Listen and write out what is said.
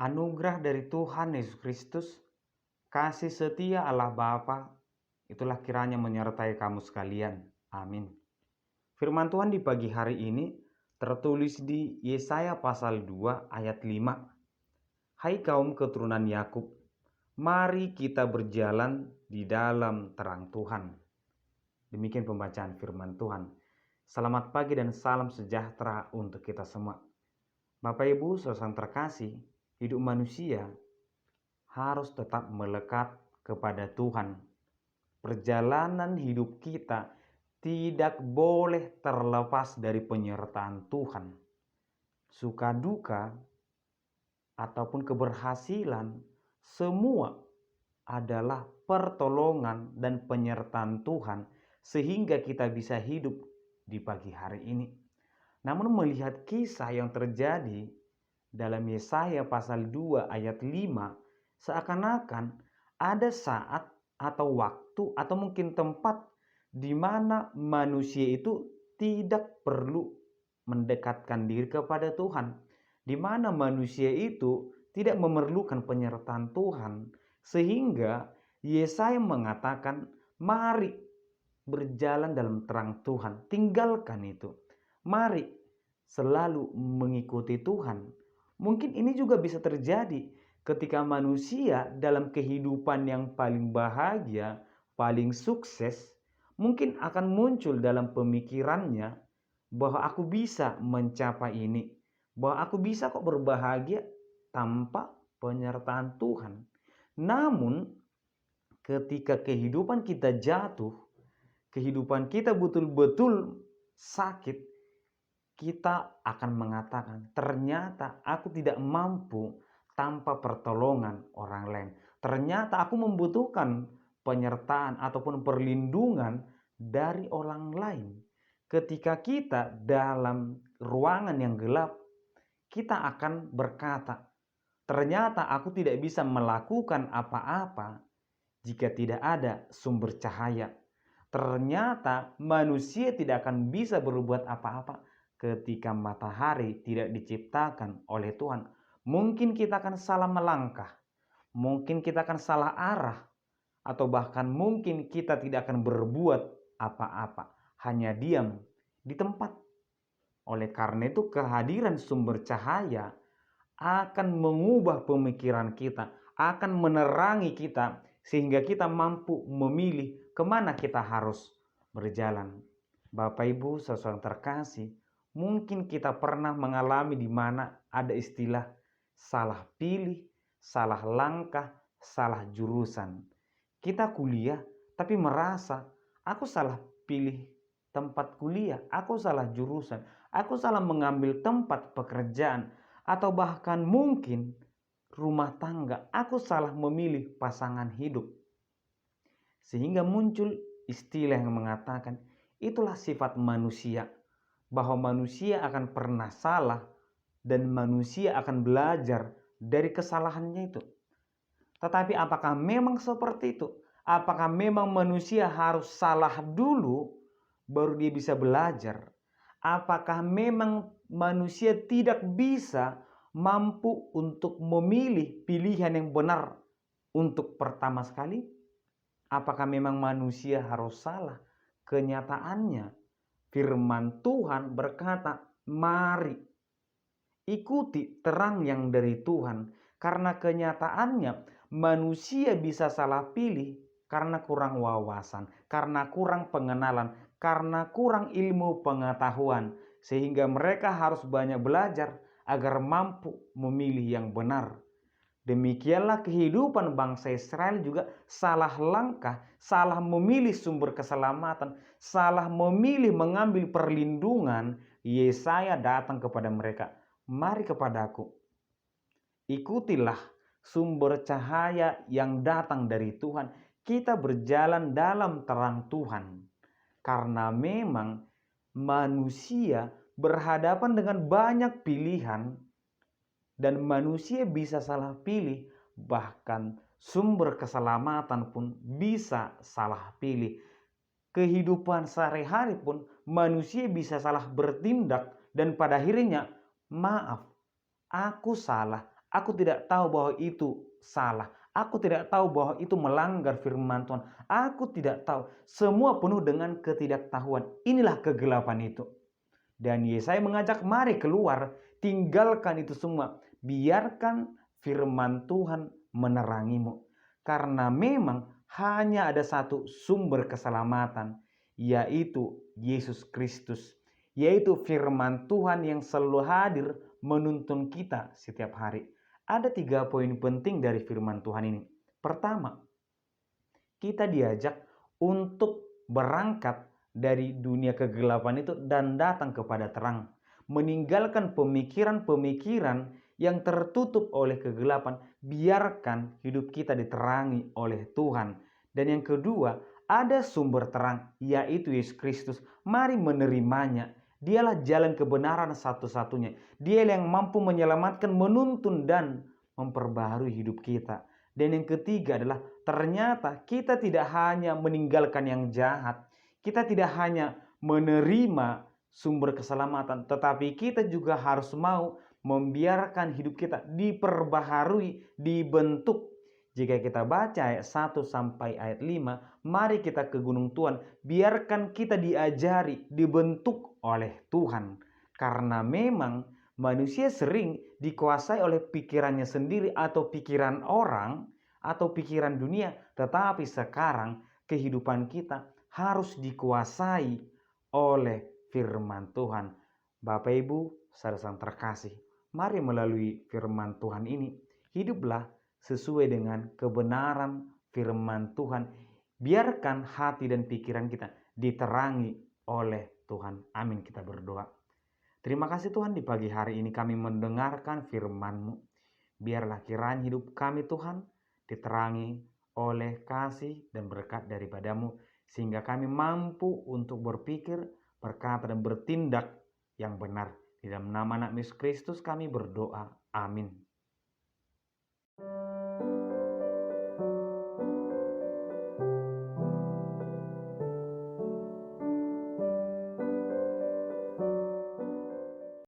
Anugerah dari Tuhan Yesus Kristus, kasih setia Allah Bapa, itulah kiranya menyertai kamu sekalian. Amin. Firman Tuhan di pagi hari ini tertulis di Yesaya pasal 2 ayat 5. Hai kaum keturunan Yakub, mari kita berjalan di dalam terang Tuhan. Demikian pembacaan firman Tuhan. Selamat pagi dan salam sejahtera untuk kita semua. Bapak Ibu, saudara terkasih, hidup manusia harus tetap melekat kepada Tuhan. Perjalanan hidup kita tidak boleh terlepas dari penyertaan Tuhan. Suka duka ataupun keberhasilan, semua adalah pertolongan dan penyertaan Tuhan sehingga kita bisa hidup di pagi hari ini. Namun melihat kisah yang terjadi dalam Yesaya pasal 2 ayat 5, seakan-akan ada saat atau waktu atau mungkin tempat di mana manusia itu tidak perlu mendekatkan diri kepada Tuhan, di mana manusia itu tidak memerlukan penyertaan Tuhan, sehingga Yesaya mengatakan, mari berjalan dalam terang Tuhan, tinggalkan itu. Mari selalu mengikuti Tuhan. Mungkin ini juga bisa terjadi ketika manusia dalam kehidupan yang paling bahagia, paling sukses, mungkin akan muncul dalam pemikirannya bahwa aku bisa mencapai ini, bahwa aku bisa kok berbahagia tanpa penyertaan Tuhan. Namun ketika kehidupan kita jatuh, kehidupan kita betul-betul sakit, kita akan mengatakan, ternyata aku tidak mampu tanpa pertolongan orang lain. Ternyata aku membutuhkan penyertaan ataupun perlindungan dari orang lain. Ketika kita dalam ruangan yang gelap, kita akan berkata, ternyata aku tidak bisa melakukan apa-apa jika tidak ada sumber cahaya. Ternyata manusia tidak akan bisa berbuat apa-apa ketika matahari tidak diciptakan oleh Tuhan. Mungkin kita akan salah melangkah, mungkin kita akan salah arah, atau bahkan mungkin kita tidak akan berbuat apa-apa, hanya diam di tempat. Oleh karena itu kehadiran sumber cahaya akan mengubah pemikiran kita, akan menerangi kita, sehingga kita mampu memilih kemana kita harus berjalan. Bapak Ibu saudara terkasih, mungkin kita pernah mengalami di mana ada istilah salah pilih, salah langkah, salah jurusan. Kita kuliah tapi merasa aku salah pilih tempat kuliah, aku salah jurusan, aku salah mengambil tempat pekerjaan, atau bahkan mungkin rumah tangga, aku salah memilih pasangan hidup. Sehingga muncul istilah yang mengatakan itulah sifat manusia, bahwa manusia akan pernah salah dan manusia akan belajar dari kesalahannya itu. Tetapi apakah memang seperti itu? Apakah memang manusia harus salah dulu baru dia bisa belajar? Apakah memang manusia tidak bisa mampu untuk memilih pilihan yang benar untuk pertama sekali? Apakah memang manusia harus salah? Kenyataannya firman Tuhan berkata, mari ikuti terang yang dari Tuhan. Karena kenyataannya manusia bisa salah pilih karena kurang wawasan, karena kurang pengenalan, karena kurang ilmu pengetahuan, sehingga mereka harus banyak belajar agar mampu memilih yang benar. Demikianlah kehidupan bangsa Israel juga salah langkah, salah memilih sumber keselamatan, salah memilih mengambil perlindungan. Yesaya datang kepada mereka, mari kepadaku, ikutilah sumber cahaya yang datang dari Tuhan. Kita berjalan dalam terang Tuhan. Karena memang manusia berhadapan dengan banyak pilihan dan manusia bisa salah pilih, bahkan sumber keselamatan pun bisa salah pilih. Kehidupan sehari-hari pun manusia bisa salah bertindak dan pada akhirnya, maaf, aku salah, Aku tidak tahu bahwa itu salah. Aku tidak tahu bahwa itu melanggar firman Tuhan. Aku tidak tahu. Semua penuh dengan ketidaktahuan. Inilah kegelapan itu. Dan Yesaya mengajak, mari keluar, tinggalkan itu semua. Biarkan firman Tuhan menerangimu. Karena memang hanya ada satu sumber keselamatan, yaitu Yesus Kristus. Yaitu firman Tuhan yang selalu hadir menuntun kita setiap hari. Ada 3 poin penting dari firman Tuhan ini. Pertama, kita diajak untuk berangkat dari dunia kegelapan itu dan datang kepada terang. Meninggalkan pemikiran-pemikiran yang tertutup oleh kegelapan. Biarkan hidup kita diterangi oleh Tuhan. Dan yang kedua, ada sumber terang, yaitu Yesus Kristus. Mari menerimanya. Dialah jalan kebenaran satu-satunya. Dia yang mampu menyelamatkan, menuntun, dan memperbaharui hidup kita. Dan yang ketiga adalah ternyata kita tidak hanya meninggalkan yang jahat, kita tidak hanya menerima sumber keselamatan, tetapi kita juga harus mau membiarkan hidup kita diperbaharui, dibentuk. Jika kita baca ayat 1 sampai ayat 5, mari kita ke gunung Tuhan, biarkan kita diajari, dibentuk oleh Tuhan. Karena memang manusia sering dikuasai oleh pikirannya sendiri atau pikiran orang atau pikiran dunia, tetapi sekarang kehidupan kita harus dikuasai oleh firman Tuhan. Bapak Ibu, saudara terkasih, mari melalui firman Tuhan ini hiduplah sesuai dengan kebenaran firman Tuhan. Biarkan hati dan pikiran kita diterangi oleh Tuhan. Amin, kita berdoa. Terima kasih Tuhan, di pagi hari ini kami mendengarkan firman-Mu. Biarlah kiranya hidup kami Tuhan diterangi oleh kasih dan berkat daripada-Mu, sehingga kami mampu untuk berpikir, berkata, dan bertindak yang benar. Di dalam nama anak Yesus Kristus kami berdoa. Amin.